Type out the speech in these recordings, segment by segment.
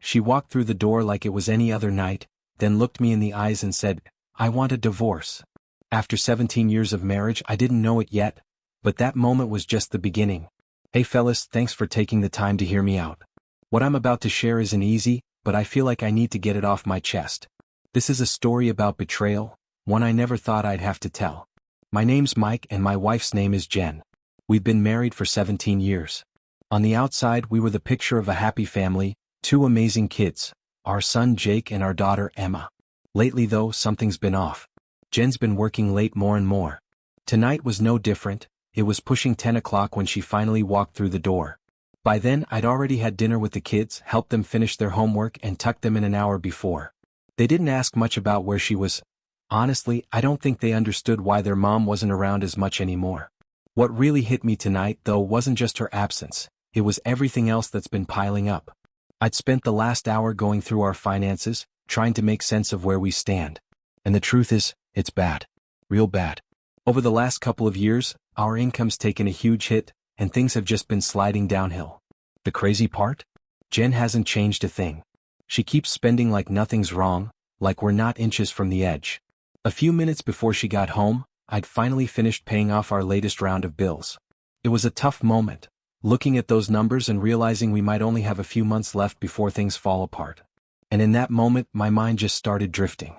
She walked through the door like it was any other night, then looked me in the eyes and said, "I want a divorce." After 17 years of marriage, I didn't know it yet, but that moment was just the beginning. Hey fellas, thanks for taking the time to hear me out. What I'm about to share isn't easy, but I feel like I need to get it off my chest. This is a story about betrayal, one I never thought I'd have to tell. My name's Mike and my wife's name is Jen. We've been married for 17 years. On the outside, we were the picture of a happy family, 2 amazing kids, our son Jake and our daughter Emma. Lately though, something's been off. Jen's been working late more and more. Tonight was no different. It was pushing 10 o'clock when she finally walked through the door. By then, I'd already had dinner with the kids, helped them finish their homework and tucked them in an hour before. They didn't ask much about where she was. Honestly, I don't think they understood why their mom wasn't around as much anymore. What really hit me tonight, though, wasn't just her absence. It was everything else that's been piling up. I'd spent the last hour going through our finances, trying to make sense of where we stand. And the truth is, it's bad. Real bad. Over the last couple of years, our income's taken a huge hit, and things have just been sliding downhill. The crazy part? Jen hasn't changed a thing. She keeps spending like nothing's wrong, like we're not inches from the edge. A few minutes before she got home, I'd finally finished paying off our latest round of bills. It was a tough moment, looking at those numbers and realizing we might only have a few months left before things fall apart. And in that moment, my mind just started drifting.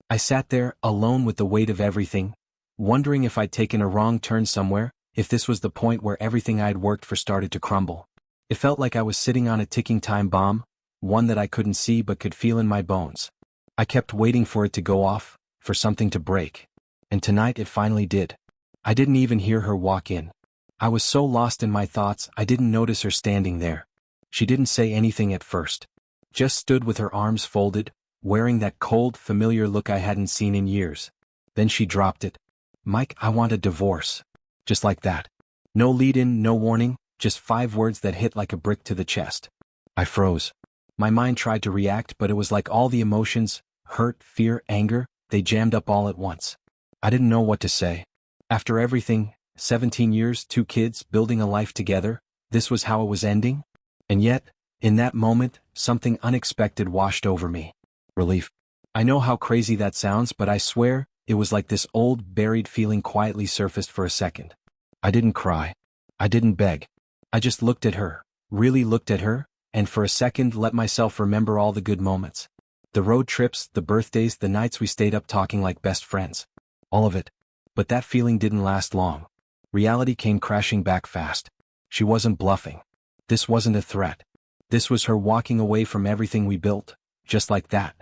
I sat there, alone with the weight of everything, wondering if I'd taken a wrong turn somewhere, if this was the point where everything I'd worked for started to crumble. It felt like I was sitting on a ticking time bomb, one that I couldn't see but could feel in my bones. I kept waiting for it to go off, for something to break. And tonight it finally did. I didn't even hear her walk in. I was so lost in my thoughts I didn't notice her standing there. She didn't say anything at first. Just stood with her arms folded, wearing that cold, familiar look I hadn't seen in years. Then she dropped it. "Mike, I want a divorce." Just like that. No lead-in, no warning, just 5 words that hit like a brick to the chest. I froze. My mind tried to react, but it was like all the emotions, hurt, fear, anger, they jammed up all at once. I didn't know what to say. After everything, 17 years, 2 kids, building a life together, this was how it was ending? And yet, in that moment, something unexpected washed over me. Relief. I know how crazy that sounds, but I swear, it was like this old, buried feeling quietly surfaced for a second. I didn't cry. I didn't beg. I just looked at her, really looked at her, and for a second let myself remember all the good moments. The road trips, the birthdays, the nights we stayed up talking like best friends. All of it. But that feeling didn't last long. Reality came crashing back fast. She wasn't bluffing. This wasn't a threat. This was her walking away from everything we built, just like that.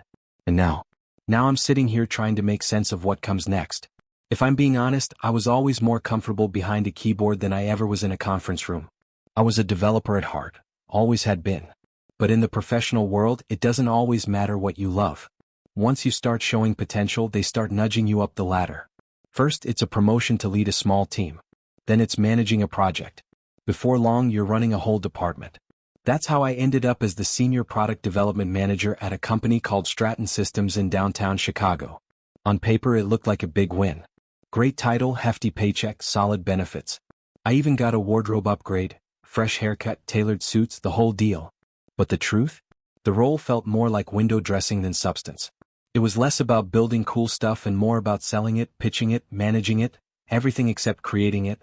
And now I'm sitting here trying to make sense of what comes next. If I'm being honest, I was always more comfortable behind a keyboard than I ever was in a conference room. I was a developer at heart, always had been. But in the professional world, it doesn't always matter what you love. Once you start showing potential, they start nudging you up the ladder. First, it's a promotion to lead a small team. Then it's managing a project. Before long, you're running a whole department. That's how I ended up as the senior product development manager at a company called Stratton Systems in downtown Chicago. On paper, it looked like a big win. Great title, hefty paycheck, solid benefits. I even got a wardrobe upgrade, fresh haircut, tailored suits, the whole deal. But the truth? The role felt more like window dressing than substance. It was less about building cool stuff and more about selling it, pitching it, managing it, everything except creating it.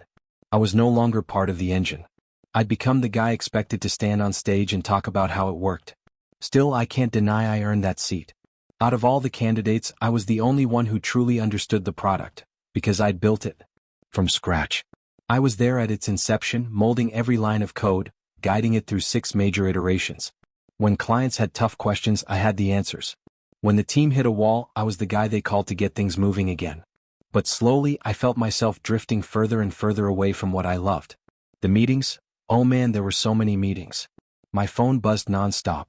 I was no longer part of the engine. I'd become the guy expected to stand on stage and talk about how it worked. Still, I can't deny I earned that seat. Out of all the candidates, I was the only one who truly understood the product, because I'd built it from scratch. I was there at its inception, molding every line of code, guiding it through 6 major iterations. When clients had tough questions, I had the answers. When the team hit a wall, I was the guy they called to get things moving again. But slowly, I felt myself drifting further and further away from what I loved. The meetings? Oh man, there were so many meetings. My phone buzzed nonstop.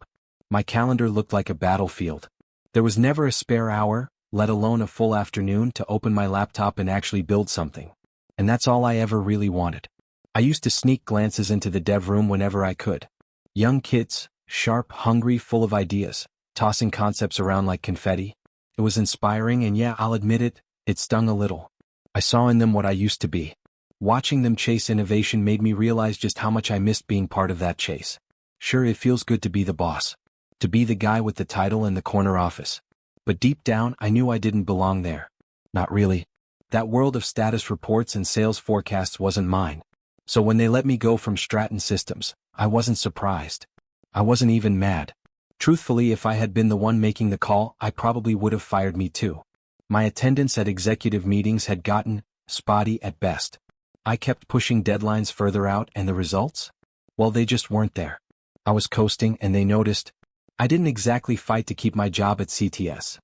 My calendar looked like a battlefield. There was never a spare hour, let alone a full afternoon, to open my laptop and actually build something. And that's all I ever really wanted. I used to sneak glances into the dev room whenever I could. Young kids, sharp, hungry, full of ideas, tossing concepts around like confetti. It was inspiring, and yeah, I'll admit it, it stung a little. I saw in them what I used to be. Watching them chase innovation made me realize just how much I missed being part of that chase. Sure, it feels good to be the boss. To be the guy with the title in the corner office. But deep down I knew I didn't belong there. Not really. That world of status reports and sales forecasts wasn't mine. So when they let me go from Stratton Systems, I wasn't surprised. I wasn't even mad. Truthfully, if I had been the one making the call, I probably would have fired me too. My attendance at executive meetings had gotten spotty at best. I kept pushing deadlines further out, and the results? Well, they just weren't there. I was coasting, and they noticed. I didn't exactly fight to keep my job at CTS.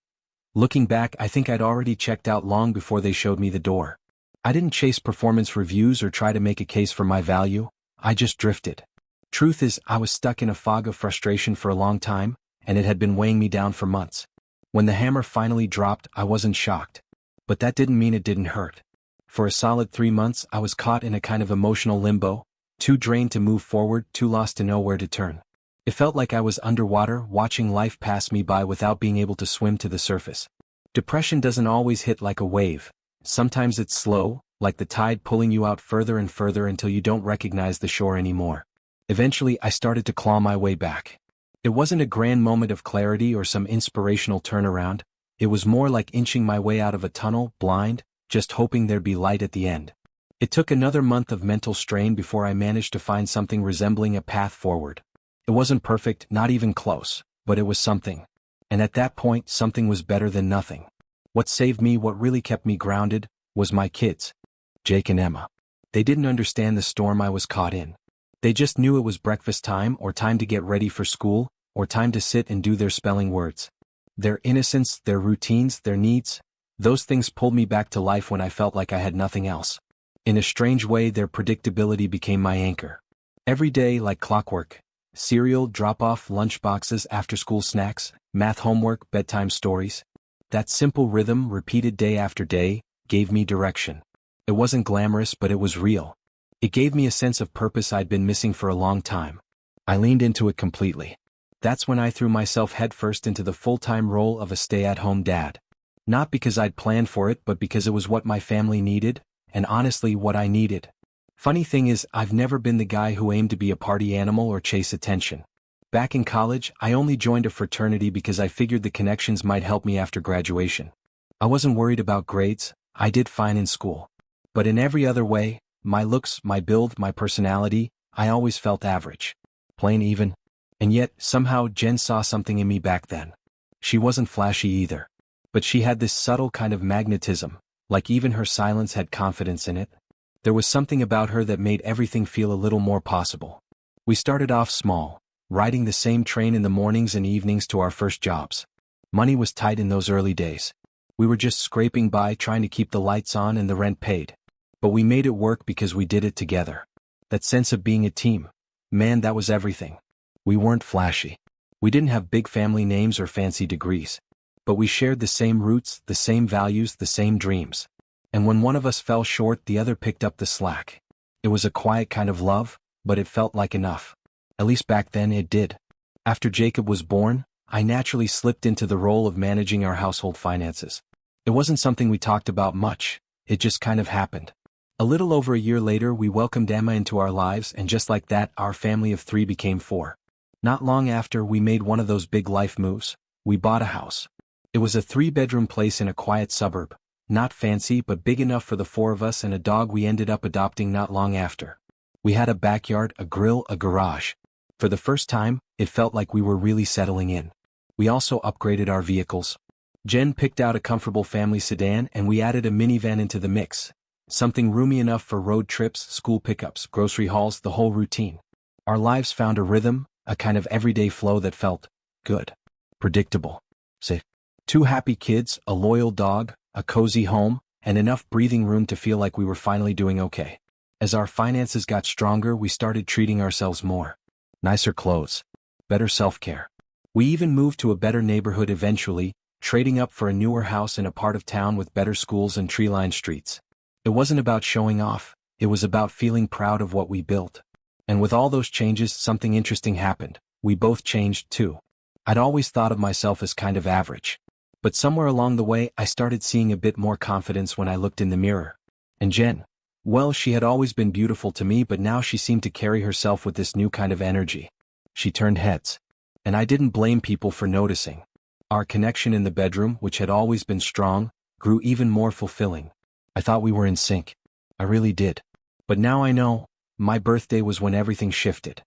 Looking back, I think I'd already checked out long before they showed me the door. I didn't chase performance reviews or try to make a case for my value. I just drifted. Truth is, I was stuck in a fog of frustration for a long time, and it had been weighing me down for months. When the hammer finally dropped, I wasn't shocked. But that didn't mean it didn't hurt. For a solid 3 months, I was caught in a kind of emotional limbo, too drained to move forward, too lost to know where to turn. It felt like I was underwater, watching life pass me by without being able to swim to the surface. Depression doesn't always hit like a wave. Sometimes it's slow, like the tide pulling you out further and further until you don't recognize the shore anymore. Eventually, I started to claw my way back. It wasn't a grand moment of clarity or some inspirational turnaround. It was more like inching my way out of a tunnel, blind, just hoping there'd be light at the end. It took another month of mental strain before I managed to find something resembling a path forward. It wasn't perfect, not even close, but it was something. And at that point, something was better than nothing. What saved me, what really kept me grounded, was my kids. Jake and Emma. They didn't understand the storm I was caught in. They just knew it was breakfast time, or time to get ready for school, or time to sit and do their spelling words. Their innocence, their routines, their needs, those things pulled me back to life when I felt like I had nothing else. In a strange way, their predictability became my anchor. Every day, like clockwork. Cereal, drop-off, lunchboxes, after-school snacks, math homework, bedtime stories. That simple rhythm, repeated day after day, gave me direction. It wasn't glamorous, but it was real. It gave me a sense of purpose I'd been missing for a long time. I leaned into it completely. That's when I threw myself headfirst into the full-time role of a stay-at-home dad. Not because I'd planned for it, but because it was what my family needed, and honestly what I needed. Funny thing is, I've never been the guy who aimed to be a party animal or chase attention. Back in college, I only joined a fraternity because I figured the connections might help me after graduation. I wasn't worried about grades. I did fine in school. But in every other way, my looks, my build, my personality, I always felt average. Plain even. And yet, somehow Jen saw something in me back then. She wasn't flashy either. But she had this subtle kind of magnetism, like even her silence had confidence in it. There was something about her that made everything feel a little more possible. We started off small, riding the same train in the mornings and evenings to our first jobs. Money was tight in those early days. We were just scraping by, trying to keep the lights on and the rent paid. But we made it work because we did it together. That sense of being a team. Man, that was everything. We weren't flashy. We didn't have big family names or fancy degrees. But we shared the same roots, the same values, the same dreams. And when one of us fell short, the other picked up the slack. It was a quiet kind of love, but it felt like enough. At least back then it did. After Jacob was born, I naturally slipped into the role of managing our household finances. It wasn't something we talked about much. It just kind of happened. A little over a year later, we welcomed Emma into our lives, and just like that, our family of 3 became 4. Not long after, we made one of those big life moves. We bought a house. It was a 3-bedroom place in a quiet suburb. Not fancy, but big enough for the 4 of us and a dog we ended up adopting not long after. We had a backyard, a grill, a garage. For the first time, it felt like we were really settling in. We also upgraded our vehicles. Jen picked out a comfortable family sedan, and we added a minivan into the mix. Something roomy enough for road trips, school pickups, grocery hauls, the whole routine. Our lives found a rhythm, a kind of everyday flow that felt good. Predictable. Safe. 2 happy kids, a loyal dog, a cozy home, and enough breathing room to feel like we were finally doing okay. As our finances got stronger, we started treating ourselves more. Nicer clothes. Better self-care. We even moved to a better neighborhood eventually, trading up for a newer house in a part of town with better schools and tree-lined streets. It wasn't about showing off, it was about feeling proud of what we built. And with all those changes, something interesting happened. We both changed too. I'd always thought of myself as kind of average. But somewhere along the way, I started seeing a bit more confidence when I looked in the mirror. And Jen, well, she had always been beautiful to me, but now she seemed to carry herself with this new kind of energy. She turned heads. And I didn't blame people for noticing. Our connection in the bedroom, which had always been strong, grew even more fulfilling. I thought we were in sync. I really did. But now I know, my birthday was when everything shifted.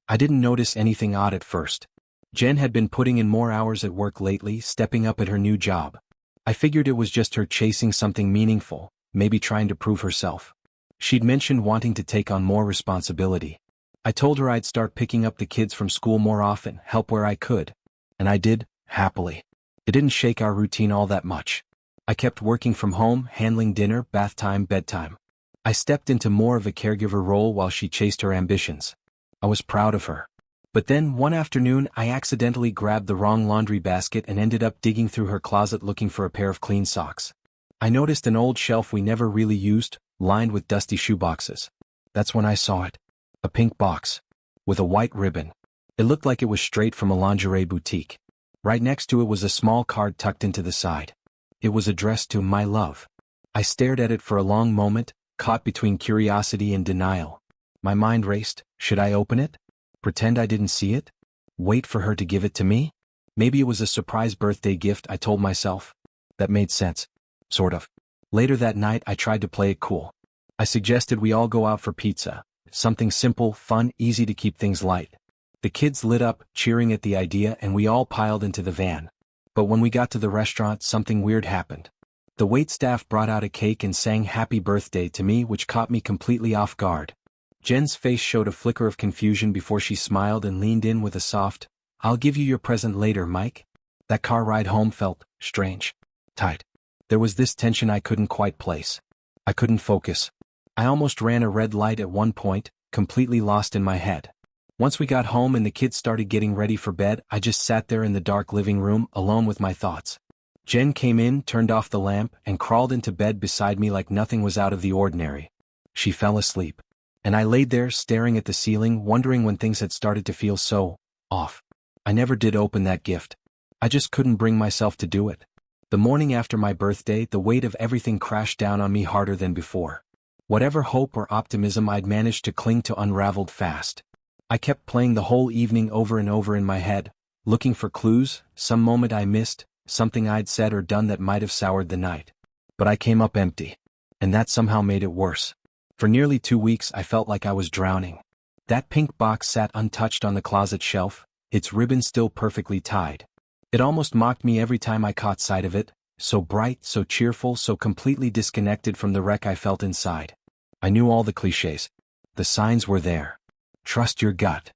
I didn't notice anything odd at first. Jen had been putting in more hours at work lately, stepping up at her new job. I figured it was just her chasing something meaningful, maybe trying to prove herself. She'd mentioned wanting to take on more responsibility. I told her I'd start picking up the kids from school more often, help where I could. And I did, happily. It didn't shake our routine all that much. I kept working from home, handling dinner, bath time, bedtime. I stepped into more of a caregiver role while she chased her ambitions. I was proud of her. But then, one afternoon, I accidentally grabbed the wrong laundry basket and ended up digging through her closet looking for a pair of clean socks. I noticed an old shelf we never really used, lined with dusty shoeboxes. That's when I saw it. A pink box. With a white ribbon. It looked like it was straight from a lingerie boutique. Right next to it was a small card tucked into the side. It was addressed to my love. I stared at it for a long moment, caught between curiosity and denial. My mind raced. Should I open it? Pretend I didn't see it? Wait for her to give it to me? Maybe it was a surprise birthday gift, I told myself. That made sense. Sort of. Later that night I tried to play it cool. I suggested we all go out for pizza. Something simple, fun, easy to keep things light. The kids lit up, cheering at the idea, and we all piled into the van. But when we got to the restaurant, something weird happened. The waitstaff brought out a cake and sang happy birthday to me, which caught me completely off guard. Jen's face showed a flicker of confusion before she smiled and leaned in with a soft, "I'll give you your present later, Mike." That car ride home felt strange. Tight. There was this tension I couldn't quite place. I couldn't focus. I almost ran a red light at one point, completely lost in my head. Once we got home and the kids started getting ready for bed, I just sat there in the dark living room, alone with my thoughts. Jen came in, turned off the lamp, and crawled into bed beside me like nothing was out of the ordinary. She fell asleep. And I laid there, staring at the ceiling, wondering when things had started to feel so off. I never did open that gift. I just couldn't bring myself to do it. The morning after my birthday, the weight of everything crashed down on me harder than before. Whatever hope or optimism I'd managed to cling to unraveled fast. I kept playing the whole evening over and over in my head, looking for clues, some moment I missed, something I'd said or done that might have soured the night. But I came up empty. And that somehow made it worse. For nearly 2 weeks I felt like I was drowning. That pink box sat untouched on the closet shelf, its ribbon still perfectly tied. It almost mocked me every time I caught sight of it, so bright, so cheerful, so completely disconnected from the wreck I felt inside. I knew all the cliches. The signs were there. Trust your gut.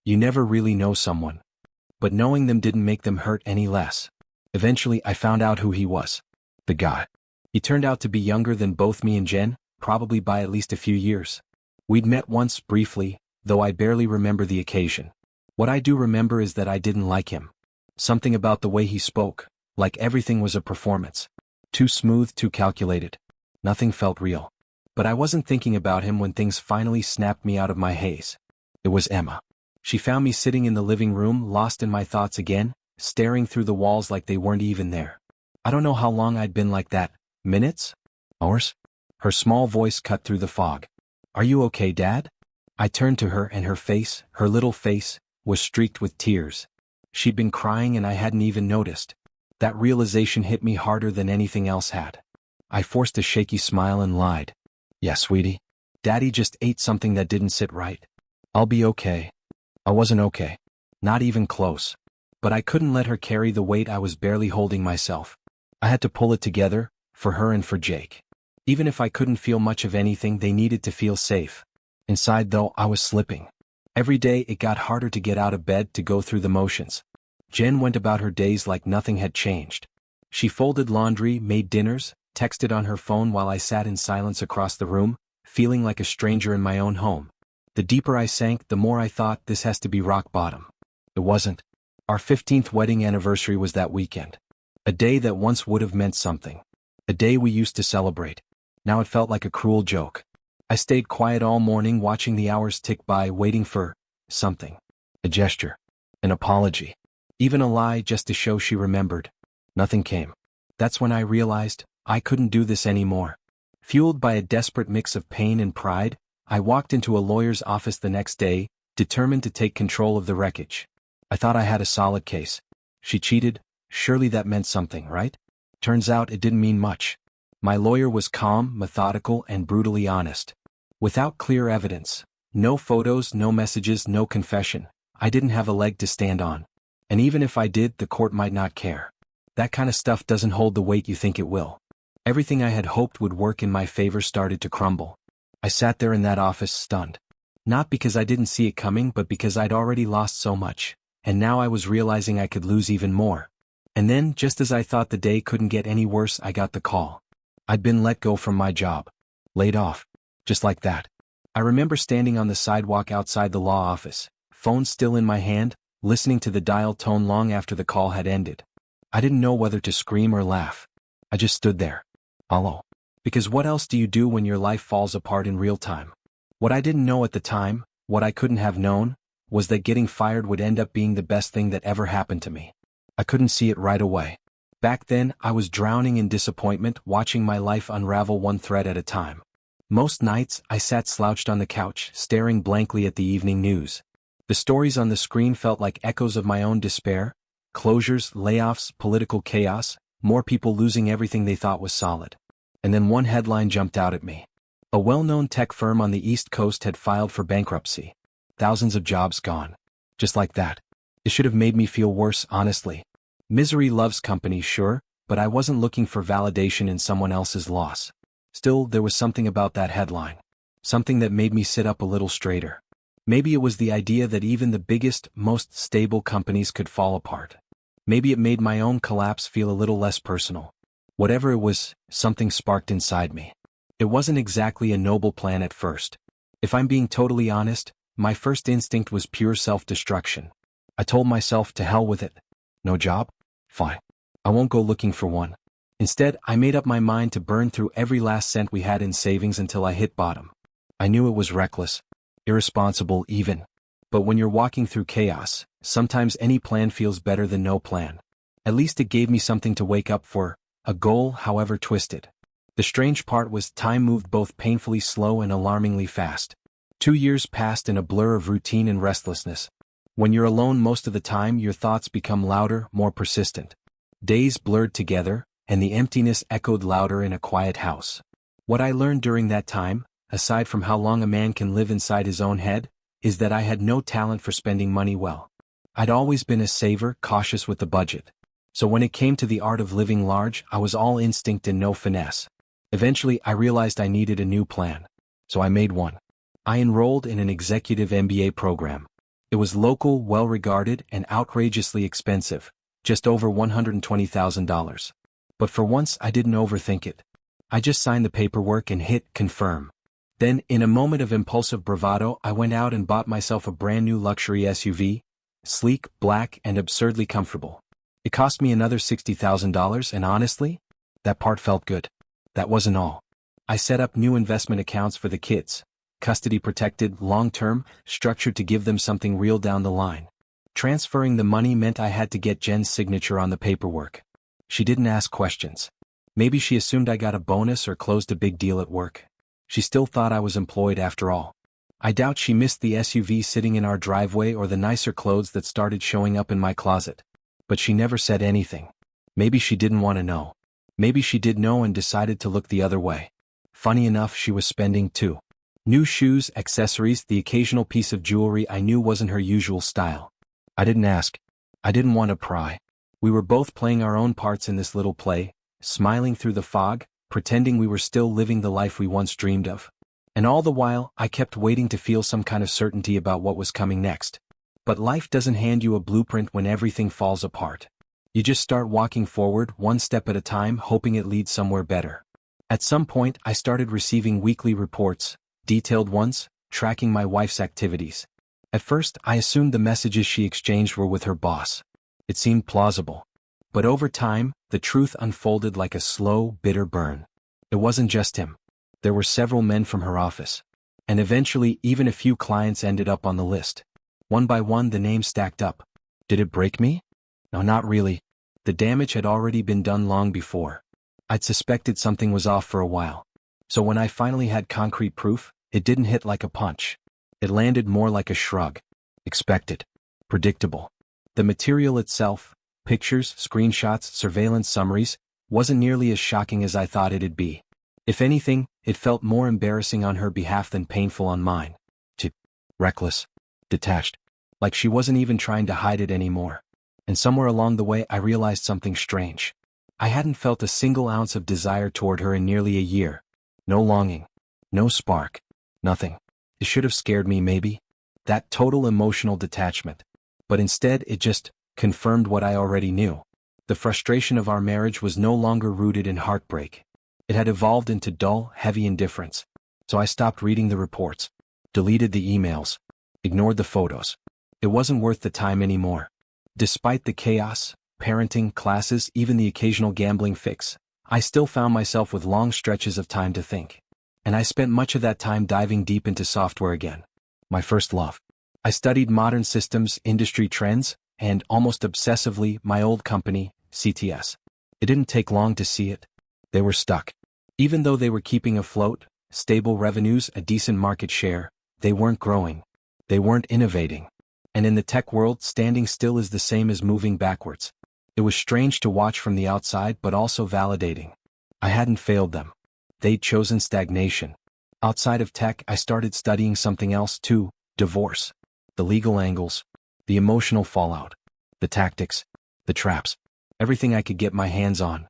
You never really know someone. But knowing them didn't make them hurt any less. Eventually I found out who he was. The guy. He turned out to be younger than both me and Jen, probably by at least a few years. We'd met once, briefly, though I barely remember the occasion. What I do remember is that I didn't like him. Something about the way he spoke, like everything was a performance. Too smooth, too calculated. Nothing felt real. But I wasn't thinking about him when things finally snapped me out of my haze. It was Emma. She found me sitting in the living room, lost in my thoughts again, staring through the walls like they weren't even there. I don't know how long I'd been like that. Minutes? Hours? Her small voice cut through the fog. "Are you okay, Dad?" I turned to her and her little face, was streaked with tears. She'd been crying and I hadn't even noticed. That realization hit me harder than anything else had. I forced a shaky smile and lied. "Yeah, sweetie. Daddy just ate something that didn't sit right. I'll be okay." I wasn't okay. Not even close. But I couldn't let her carry the weight I was barely holding myself. I had to pull it together, for her and for Jake. Even if I couldn't feel much of anything, they needed to feel safe. Inside though, I was slipping. Every day it got harder to get out of bed, to go through the motions. Jen went about her days like nothing had changed. She folded laundry, made dinners, texted on her phone while I sat in silence across the room, feeling like a stranger in my own home. The deeper I sank, the more I thought, this has to be rock bottom. It wasn't. Our 15th wedding anniversary was that weekend. A day that once would have meant something. A day we used to celebrate. Now it felt like a cruel joke. I stayed quiet all morning, watching the hours tick by, waiting for something. A gesture. An apology. Even a lie, just to show she remembered. Nothing came. That's when I realized I couldn't do this anymore. Fueled by a desperate mix of pain and pride, I walked into a lawyer's office the next day, determined to take control of the wreckage. I thought I had a solid case. She cheated, surely that meant something, right? Turns out it didn't mean much. My lawyer was calm, methodical, and brutally honest. Without clear evidence, no photos, no messages, no confession, I didn't have a leg to stand on. And even if I did, the court might not care. That kind of stuff doesn't hold the weight you think it will. Everything I had hoped would work in my favor started to crumble. I sat there in that office stunned. Not because I didn't see it coming, but because I'd already lost so much, and now I was realizing I could lose even more. And then, just as I thought the day couldn't get any worse, I got the call. I'd been let go from my job. Laid off. Just like that. I remember standing on the sidewalk outside the law office, phone still in my hand, listening to the dial tone long after the call had ended. I didn't know whether to scream or laugh. I just stood there. Hello. Because what else do you do when your life falls apart in real time? What I didn't know at the time, what I couldn't have known, was that getting fired would end up being the best thing that ever happened to me. I couldn't see it right away. Back then, I was drowning in disappointment, watching my life unravel one thread at a time. Most nights, I sat slouched on the couch, staring blankly at the evening news. The stories on the screen felt like echoes of my own despair: closures, layoffs, political chaos, more people losing everything they thought was solid. And then one headline jumped out at me. A well-known tech firm on the East Coast had filed for bankruptcy. Thousands of jobs gone. Just like that. It should have made me feel worse, honestly. Misery loves company, sure, but I wasn't looking for validation in someone else's loss. Still, there was something about that headline. Something that made me sit up a little straighter. Maybe it was the idea that even the biggest, most stable companies could fall apart. Maybe it made my own collapse feel a little less personal. Whatever it was, something sparked inside me. It wasn't exactly a noble plan at first. If I'm being totally honest, my first instinct was pure self-destruction. I told myself to hell with it. No job? Fine. I won't go looking for one. Instead, I made up my mind to burn through every last cent we had in savings until I hit bottom. I knew it was reckless, irresponsible even. But when you're walking through chaos, sometimes any plan feels better than no plan. At least it gave me something to wake up for, a goal, however twisted. The strange part was time moved both painfully slow and alarmingly fast. 2 years passed in a blur of routine and restlessness. When you're alone most of the time, your thoughts become louder, more persistent. Days blurred together, and the emptiness echoed louder in a quiet house. What I learned during that time, aside from how long a man can live inside his own head, is that I had no talent for spending money well. I'd always been a saver, cautious with the budget. So when it came to the art of living large, I was all instinct and no finesse. Eventually, I realized I needed a new plan. So I made one. I enrolled in an executive MBA program. It was local, well-regarded, and outrageously expensive, just over $120,000. But for once, I didn't overthink it. I just signed the paperwork and hit confirm. Then, in a moment of impulsive bravado, I went out and bought myself a brand new luxury SUV, sleek, black, and absurdly comfortable. It cost me another $60,000, and honestly, that part felt good. That wasn't all. I set up new investment accounts for the kids, custody-protected, long-term, structured to give them something real down the line. Transferring the money meant I had to get Jen's signature on the paperwork. She didn't ask questions. Maybe she assumed I got a bonus or closed a big deal at work. She still thought I was employed after all. I doubt she missed the SUV sitting in our driveway or the nicer clothes that started showing up in my closet. But she never said anything. Maybe she didn't want to know. Maybe she did know and decided to look the other way. Funny enough, she was spending too. New shoes, accessories, the occasional piece of jewelry I knew wasn't her usual style. I didn't ask. I didn't want to pry. We were both playing our own parts in this little play, smiling through the fog, pretending we were still living the life we once dreamed of. And all the while, I kept waiting to feel some kind of certainty about what was coming next. But life doesn't hand you a blueprint when everything falls apart. You just start walking forward, one step at a time, hoping it leads somewhere better. At some point, I started receiving weekly reports, detailed ones, tracking my wife's activities. At first, I assumed the messages she exchanged were with her boss. It seemed plausible. But over time, the truth unfolded like a slow, bitter burn. It wasn't just him. There were several men from her office. And eventually, even a few clients ended up on the list. One by one, the names stacked up. Did it break me? No, not really. The damage had already been done long before. I'd suspected something was off for a while. So when I finally had concrete proof, it didn't hit like a punch. It landed more like a shrug. Expected. Predictable. The material itself, pictures, screenshots, surveillance summaries, wasn't nearly as shocking as I thought it'd be. If anything, it felt more embarrassing on her behalf than painful on mine. Reckless. Detached. Like she wasn't even trying to hide it anymore. And somewhere along the way I realized something strange. I hadn't felt a single ounce of desire toward her in nearly a year. No longing. No spark. Nothing. It should have scared me maybe. That total emotional detachment. But instead it just confirmed what I already knew. The frustration of our marriage was no longer rooted in heartbreak. It had evolved into dull, heavy indifference. So I stopped reading the reports. Deleted the emails. Ignored the photos. It wasn't worth the time anymore. Despite the chaos, parenting, classes, even the occasional gambling fix, I still found myself with long stretches of time to think. And I spent much of that time diving deep into software again. My first love. I studied modern systems, industry trends, and, almost obsessively, my old company, CTS. It didn't take long to see it. They were stuck. Even though they were keeping afloat, stable revenues, a decent market share, they weren't growing. They weren't innovating. And in the tech world, standing still is the same as moving backwards. It was strange to watch from the outside but also validating. I hadn't failed them. They'd chosen stagnation. Outside of tech, I started studying something else too: divorce. The legal angles, the emotional fallout, the tactics, the traps, everything I could get my hands on.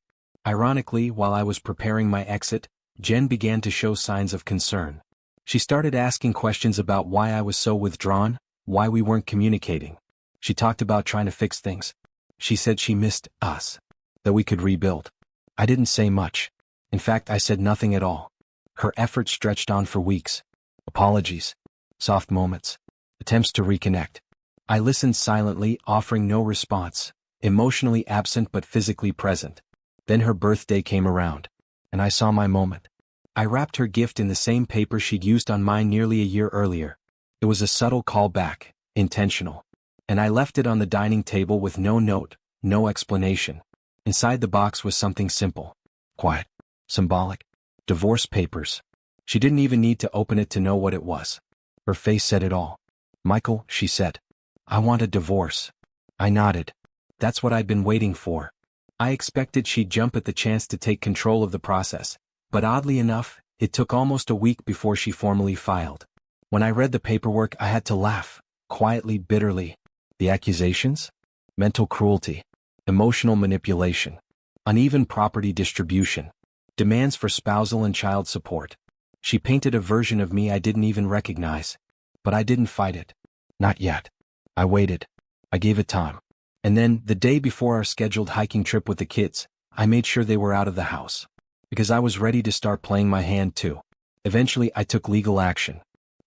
Ironically, while I was preparing my exit, Jen began to show signs of concern. She started asking questions about why I was so withdrawn, why we weren't communicating. She talked about trying to fix things. She said she missed us, that we could rebuild. I didn't say much. In fact, I said nothing at all. Her efforts stretched on for weeks. Apologies. Soft moments. Attempts to reconnect. I listened silently, offering no response, emotionally absent but physically present. Then her birthday came around, and I saw my moment. I wrapped her gift in the same paper she'd used on mine nearly a year earlier. It was a subtle callback, intentional. And I left it on the dining table with no note, no explanation. Inside the box was something simple, quiet, symbolic. Divorce papers. She didn't even need to open it to know what it was. Her face said it all. "Michael," she said, "I want a divorce." I nodded. That's what I'd been waiting for. I expected she'd jump at the chance to take control of the process. But oddly enough, it took almost a week before she formally filed. When I read the paperwork, I had to laugh, quietly, bitterly. The accusations? Mental cruelty. Emotional manipulation. Uneven property distribution. Demands for spousal and child support. She painted a version of me I didn't even recognize. But I didn't fight it. Not yet. I waited. I gave it time. And then, the day before our scheduled hiking trip with the kids, I made sure they were out of the house. Because I was ready to start playing my hand too. Eventually, I took legal action.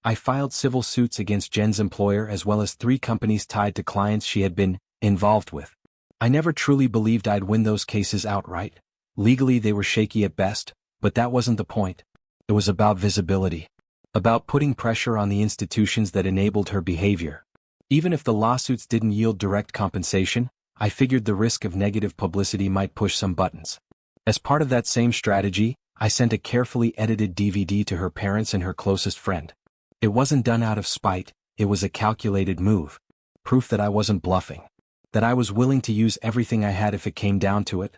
I filed civil suits against Jen's employer as well as 3 companies tied to clients she had been involved with. I never truly believed I'd win those cases outright. Legally, they were shaky at best, but that wasn't the point. It was about visibility. About putting pressure on the institutions that enabled her behavior. Even if the lawsuits didn't yield direct compensation, I figured the risk of negative publicity might push some buttons. As part of that same strategy, I sent a carefully edited DVD to her parents and her closest friend. It wasn't done out of spite, it was a calculated move. Proof that I wasn't bluffing. That I was willing to use everything I had if it came down to it.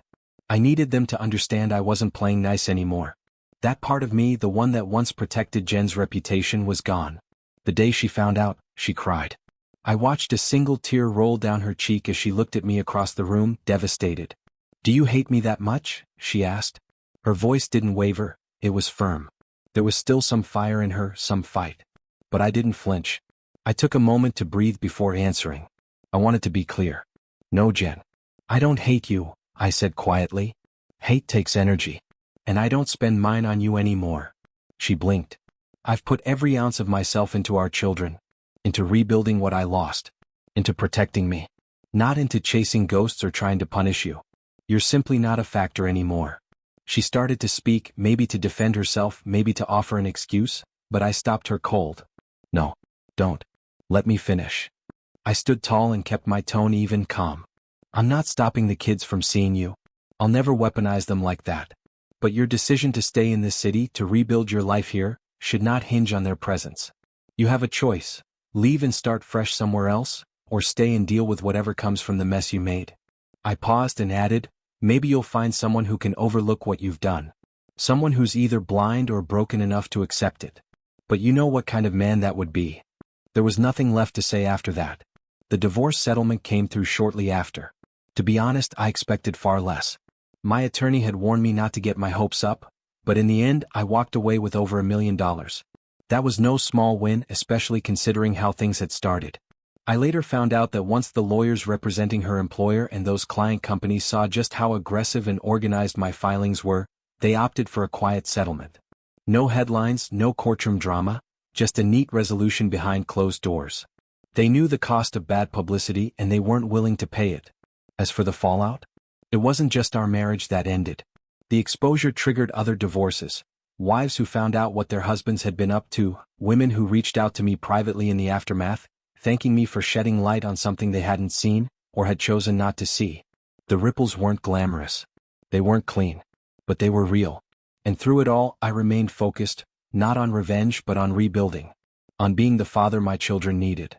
I needed them to understand I wasn't playing nice anymore. That part of me, the one that once protected Jen's reputation, was gone. The day she found out, she cried. I watched a single tear roll down her cheek as she looked at me across the room, devastated. "Do you hate me that much?" she asked. Her voice didn't waver, it was firm. There was still some fire in her, some fight. But I didn't flinch. I took a moment to breathe before answering. I wanted to be clear. "No, Jen. I don't hate you," I said quietly. "Hate takes energy. And I don't spend mine on you anymore." She blinked. "I've put every ounce of myself into our children. Into rebuilding what I lost. Into protecting me. Not into chasing ghosts or trying to punish you. You're simply not a factor anymore." She started to speak, maybe to defend herself, maybe to offer an excuse, but I stopped her cold. "No. Don't. Let me finish." I stood tall and kept my tone even, calm. "I'm not stopping the kids from seeing you. I'll never weaponize them like that. But your decision to stay in this city, to rebuild your life here, should not hinge on their presence. You have a choice. Leave and start fresh somewhere else, or stay and deal with whatever comes from the mess you made. I paused and added, maybe you'll find someone who can overlook what you've done. Someone who's either blind or broken enough to accept it. But you know what kind of man that would be. There was nothing left to say after that. The divorce settlement came through shortly after. To be honest, I expected far less. My attorney had warned me not to get my hopes up, but in the end I walked away with over $1 million. That was no small win, especially considering how things had started. I later found out that once the lawyers representing her employer and those client companies saw just how aggressive and organized my filings were, they opted for a quiet settlement. No headlines, no courtroom drama, just a neat resolution behind closed doors. They knew the cost of bad publicity and they weren't willing to pay it. As for the fallout, it wasn't just our marriage that ended. The exposure triggered other divorces. Wives who found out what their husbands had been up to, women who reached out to me privately in the aftermath, thanking me for shedding light on something they hadn't seen, or had chosen not to see. The ripples weren't glamorous. They weren't clean. But they were real. And through it all, I remained focused, not on revenge but on rebuilding. On being the father my children needed.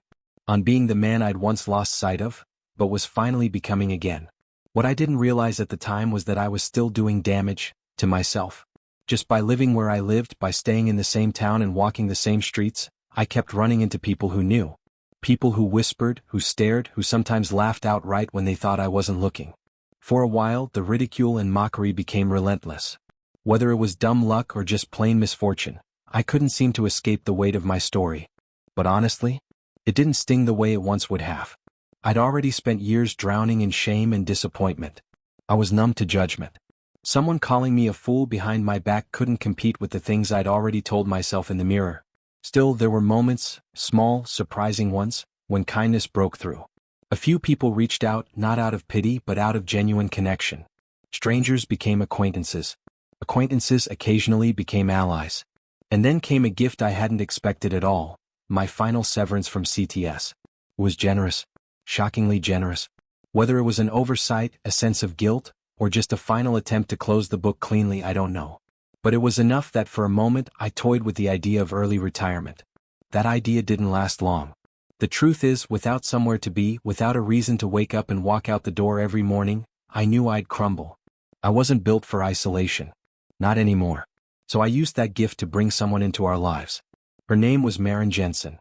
On being the man I'd once lost sight of, but was finally becoming again. What I didn't realize at the time was that I was still doing damage to myself. Just by living where I lived, by staying in the same town and walking the same streets, I kept running into people who knew. People who whispered, who stared, who sometimes laughed outright when they thought I wasn't looking. For a while, the ridicule and mockery became relentless. Whether it was dumb luck or just plain misfortune, I couldn't seem to escape the weight of my story. But honestly, it didn't sting the way it once would have. I'd already spent years drowning in shame and disappointment. I was numb to judgment. Someone calling me a fool behind my back couldn't compete with the things I'd already told myself in the mirror. Still, there were moments, small, surprising ones, when kindness broke through. A few people reached out, not out of pity but out of genuine connection. Strangers became acquaintances. Acquaintances occasionally became allies. And then came a gift I hadn't expected at all, my final severance from CTS. It was generous. Shockingly generous. Whether it was an oversight, a sense of guilt, or just a final attempt to close the book cleanly, I don't know. But it was enough that for a moment I toyed with the idea of early retirement. That idea didn't last long. The truth is, without somewhere to be, without a reason to wake up and walk out the door every morning, I knew I'd crumble. I wasn't built for isolation. Not anymore. So I used that gift to bring someone into our lives. Her name was Maren Jensen.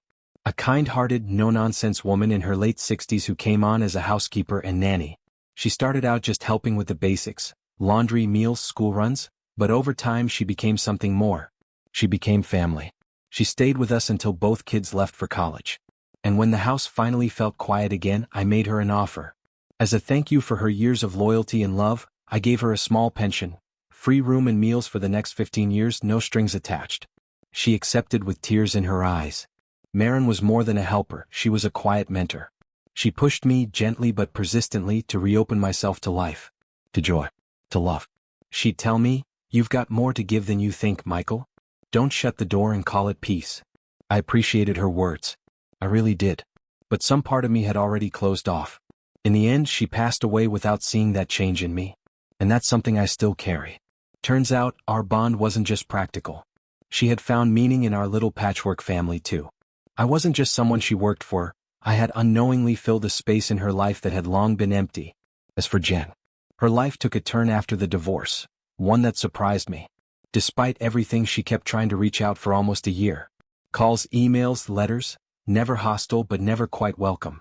A kind-hearted, no-nonsense woman in her late 60s who came on as a housekeeper and nanny. She started out just helping with the basics, laundry, meals, school runs, but over time she became something more. She became family. She stayed with us until both kids left for college. And when the house finally felt quiet again, I made her an offer. As a thank you for her years of loyalty and love, I gave her a small pension, free room and meals for the next 15 years, no strings attached. She accepted with tears in her eyes. Maren was more than a helper, she was a quiet mentor. She pushed me, gently but persistently, to reopen myself to life, to joy, to love. She'd tell me, "You've got more to give than you think, Michael. Don't shut the door and call it peace." I appreciated her words. I really did. But some part of me had already closed off. In the end, she passed away without seeing that change in me. And that's something I still carry. Turns out, our bond wasn't just practical. She had found meaning in our little patchwork family too. I wasn't just someone she worked for, I had unknowingly filled a space in her life that had long been empty. As for Jen, her life took a turn after the divorce, one that surprised me. Despite everything, she kept trying to reach out for almost a year. Calls, emails, letters, never hostile but never quite welcome.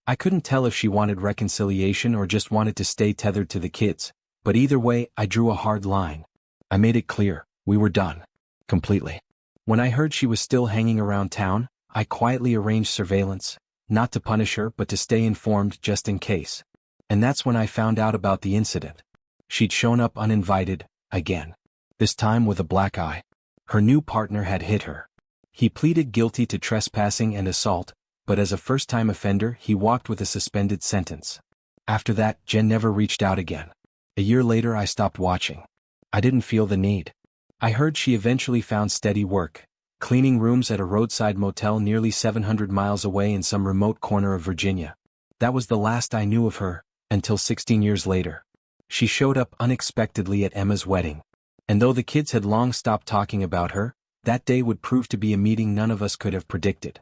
I couldn't tell if she wanted reconciliation or just wanted to stay tethered to the kids, but either way, I drew a hard line. I made it clear, we were done. Completely. When I heard she was still hanging around town, I quietly arranged surveillance, not to punish her but to stay informed just in case. And that's when I found out about the incident. She'd shown up uninvited, again. This time with a black eye. Her new partner had hit her. He pleaded guilty to trespassing and assault, but as a first-time offender he walked with a suspended sentence. After that, Jen never reached out again. A year later I stopped watching. I didn't feel the need. I heard she eventually found steady work, cleaning rooms at a roadside motel nearly 700 miles away in some remote corner of Virginia. That was the last I knew of her, until 16 years later. She showed up unexpectedly at Emma's wedding. And though the kids had long stopped talking about her, that day would prove to be a meeting none of us could have predicted.